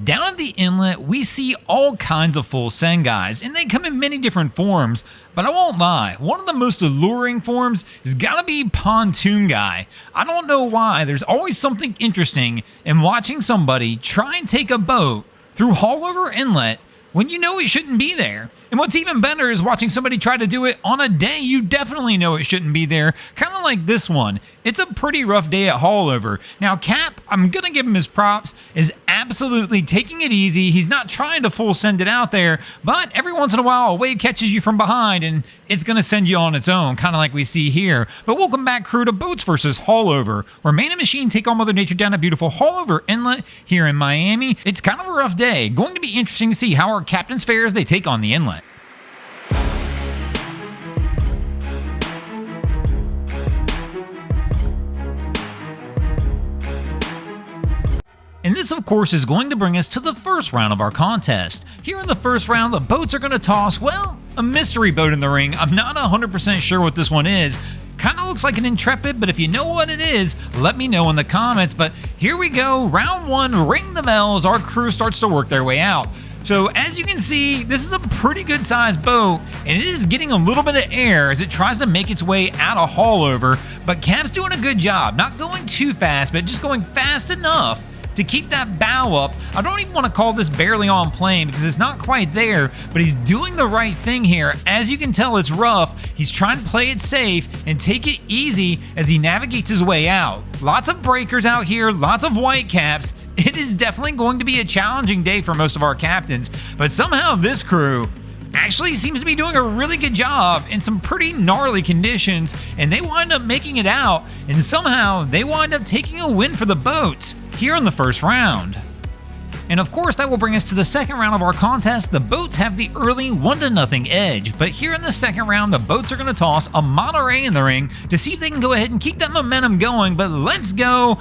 Down at the inlet, we see all kinds of full send guys, and they come in many different forms, but I won't lie, one of the most alluring forms has gotta be pontoon guy. I don't know why, there's always something interesting in watching somebody try and take a boat through Haulover Inlet when you know it shouldn't be there. And what's even better is watching somebody try to do it on a day you definitely know it shouldn't be there, kind of like this one. It's a pretty rough day at Haulover. Now Cap, I'm going to give him his props, is absolutely taking it easy. He's not trying to full send it out there, but every once in a while a wave catches you from behind and it's going to send you on its own, kind of like we see here. But welcome back, crew, to Boats vs. Haulover, where man and machine take on Mother Nature down a beautiful Haulover Inlet here in Miami. It's kind of a rough day. Going to be interesting to see how our captains fare as they take on the inlet. And this, of course, is going to bring us to the first round of our contest. Here in the first round, the boats are going to toss, well, a mystery boat in the ring. I'm not 100% sure what this one is. Kind of looks like an Intrepid, but if you know what it is, let me know in the comments. But here we go, round one, ring the bells. Our crew starts to work their way out. So as you can see, this is a pretty good sized boat, and it is getting a little bit of air as it tries to make its way out of Haulover. But Cap's doing a good job, not going too fast, but just going fast enough to keep that bow up. I don't even want to call this barely on plane because it's not quite there, but he's doing the right thing here. As you can tell, it's rough. He's trying to play it safe and take it easy as he navigates his way out. Lots of breakers out here, lots of white caps. It is definitely going to be a challenging day for most of our captains, but somehow this crew actually seems to be doing a really good job in some pretty gnarly conditions, and they wind up making it out, and somehow they wind up taking a win for the boats here in the first round. And of course, that will bring us to the second round of our contest. The boats have the early 1-0 edge, but here in the second round, the boats are going to toss a Monterey in the ring to see if they can go ahead and keep that momentum going. But let's go,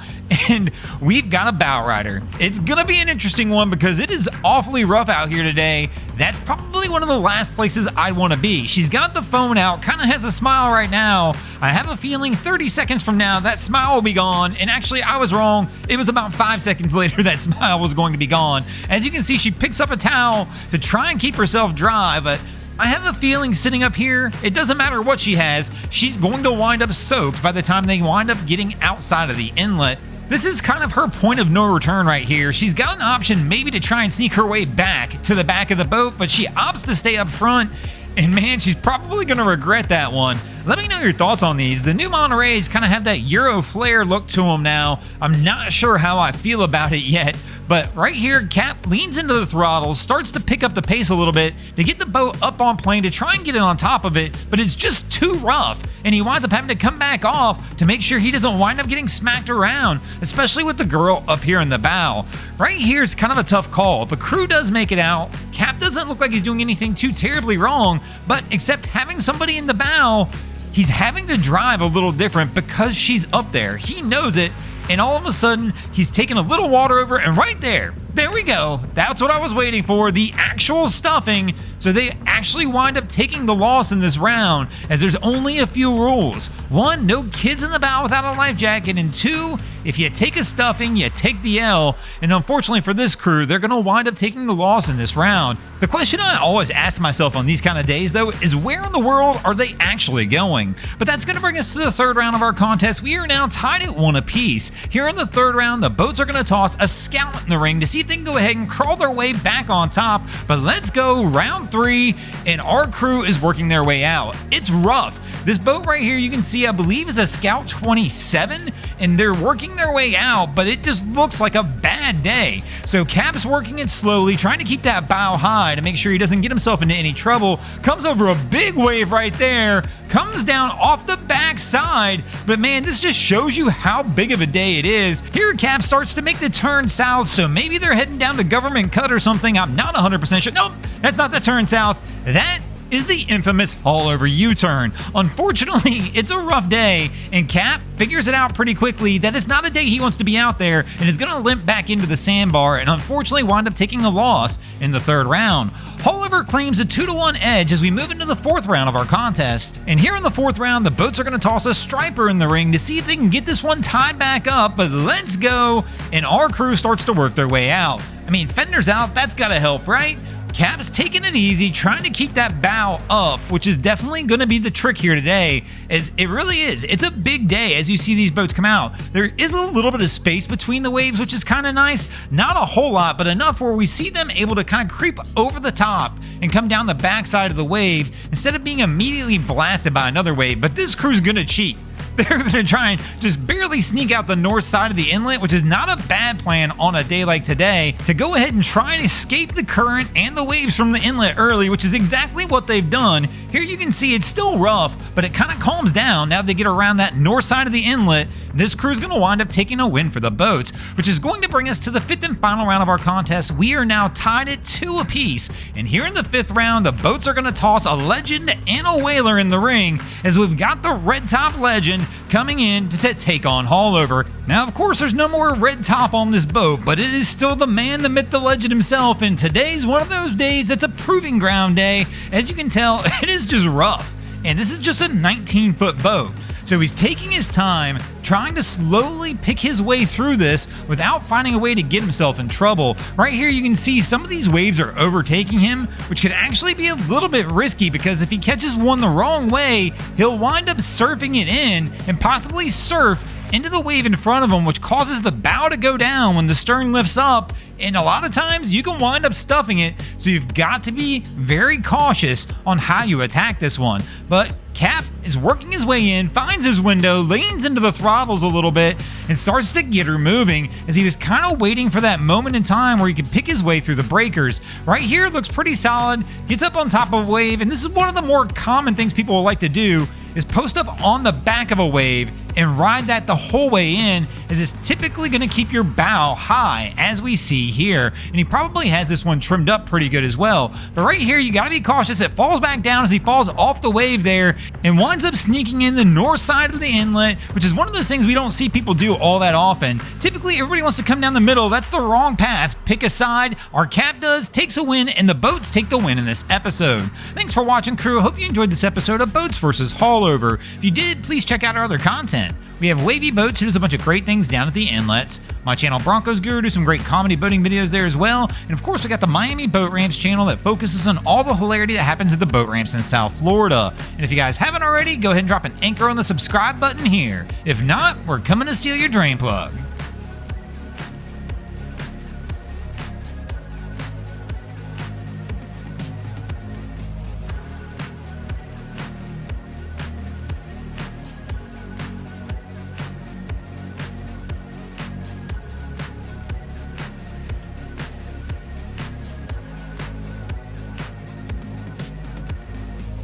and we've got a bow rider. It's going to be an interesting one because it is awfully rough out here today. That's probably one of the last places I'd want to be. She's got the phone out, kind of has a smile right now. I have a feeling 30 seconds from now, that smile will be gone. And actually, I was wrong. It was about 5 seconds later that smile was going to be gone. As you can see, she picks up a towel to try and keep herself dry, but I have a feeling sitting up here, it doesn't matter what she has, she's going to wind up soaked by the time they wind up getting outside of the inlet. This is kind of her point of no return right here. She's got an option maybe to try and sneak her way back to the back of the boat, but she opts to stay up front. And man, she's probably going to regret that one. Let me know your thoughts on these. The new Montereys kind of have that Euro flare look to them now. I'm not sure how I feel about it yet, but right here, Cap leans into the throttle, starts to pick up the pace a little bit to get the boat up on plane to try and get it on top of it, but it's just too rough, and he winds up having to come back off to make sure he doesn't wind up getting smacked around, especially with the girl up here in the bow. Right here is kind of a tough call. The crew does make it out. Cap doesn't look like he's doing anything too terribly wrong, but except having somebody in the bow, he's having to drive a little different because she's up there. He knows it, and all of a sudden, he's taking a little water over, and right there we go. That's what I was waiting for, the actual stuffing. So they actually wind up taking the loss in this round, as there's only a few rules. 1, no kids in the bow without a life jacket, and 2, if you take a stuffing, you take the L. And unfortunately for this crew, they're going to wind up taking the loss in this round. The question I always ask myself on these kind of days, though, is where in the world are they actually going? But that's going to bring us to the third round of our contest. We are now tied at 1 apiece. Here in the third round, the boats are going to toss a scout in the ring to see if they can go ahead and crawl their way back on top. But let's go, round 3, and our crew is working their way out. It's rough. This boat right here, you can see, I believe is a Scout 27, and they're working their way out, but it just looks like a bad day. So Cap's working it slowly, trying to keep that bow high to make sure he doesn't get himself into any trouble. Comes over a big wave right there, comes down off the backside, but man, this just shows you how big of a day it is. Here Cap starts to make the turn south, so maybe they're heading down to Government Cut or something. I'm not 100% sure. Nope, that's not the turn south. That is the infamous Haulover U-turn. Unfortunately, it's a rough day, and Cap figures it out pretty quickly that it's not a day he wants to be out there and is going to limp back into the sandbar and unfortunately wind up taking a loss in the third round. Haulover claims a 2-1 edge as we move into the fourth round of our contest. And here in the fourth round, the boats are going to toss a striper in the ring to see if they can get this one tied back up, but let's go, and our crew starts to work their way out. I mean, Fender's out, that's gotta help, right? Cap's taking it easy, trying to keep that bow up, which is definitely going to be the trick here today, as it really is. It's a big day as you see these boats come out. There is a little bit of space between the waves, which is kind of nice. Not a whole lot, but enough where we see them able to kind of creep over the top and come down the backside of the wave instead of being immediately blasted by another wave. But this crew's going to cheat. They're going to try and just barely sneak out the north side of the inlet, which is not a bad plan on a day like today, to go ahead and try and escape the current and the waves from the inlet early, which is exactly what they've done. Here you can see it's still rough, but it kind of calms down now they get around that north side of the inlet. This crew is going to wind up taking a win for the boats, which is going to bring us to the fifth and final round of our contest. We are now tied at 2 apiece, and here in the fifth round, the boats are going to toss a legend and a whaler in the ring, as we've got the red top legend coming in to take on Haulover. Now, of course, there's no more red top on this boat, but it is still the man, the myth, the legend himself, and today's one of those days that's a proving ground day. As you can tell, it is just rough, and this is just a 19-foot boat. So he's taking his time, trying to slowly pick his way through this without finding a way to get himself in trouble. Right here you can see some of these waves are overtaking him, which could actually be a little bit risky because if he catches one the wrong way, he'll wind up surfing it in and possibly surf into the wave in front of him, which causes the bow to go down when the stern lifts up, and a lot of times you can wind up stuffing it, so you've got to be very cautious on how you attack this one. But Cap is working his way in, finds his window, leans into the throttles a little bit, and starts to get her moving as he was kind of waiting for that moment in time where he could pick his way through the breakers. Right here looks pretty solid, gets up on top of a wave, and this is one of the more common things people will like to do, is post up on the back of a wave and ride that the whole way in, as it's typically going to keep your bow high, as we see here. And he probably has this one trimmed up pretty good as well. But right here, you got to be cautious. It falls back down as he falls off the wave there and winds up sneaking in the north side of the inlet, which is one of those things we don't see people do all that often. Typically, everybody wants to come down the middle. That's the wrong path. Pick a side. Our Cap does, takes a win, and the boats take the win in this episode. Thanks for watching, crew. I hope you enjoyed this episode of Boats vs. Haulover. If you did, please check out our other content. We have Wavy Boats, who does a bunch of great things down at the inlets. My channel Broncos Guru does some great comedy boating videos there as well. And of course, we got the Miami Boat Ramps channel that focuses on all the hilarity that happens at the boat ramps in South Florida. And if you guys haven't already, go ahead and drop an anchor on the subscribe button here. If not, we're coming to steal your drain plug.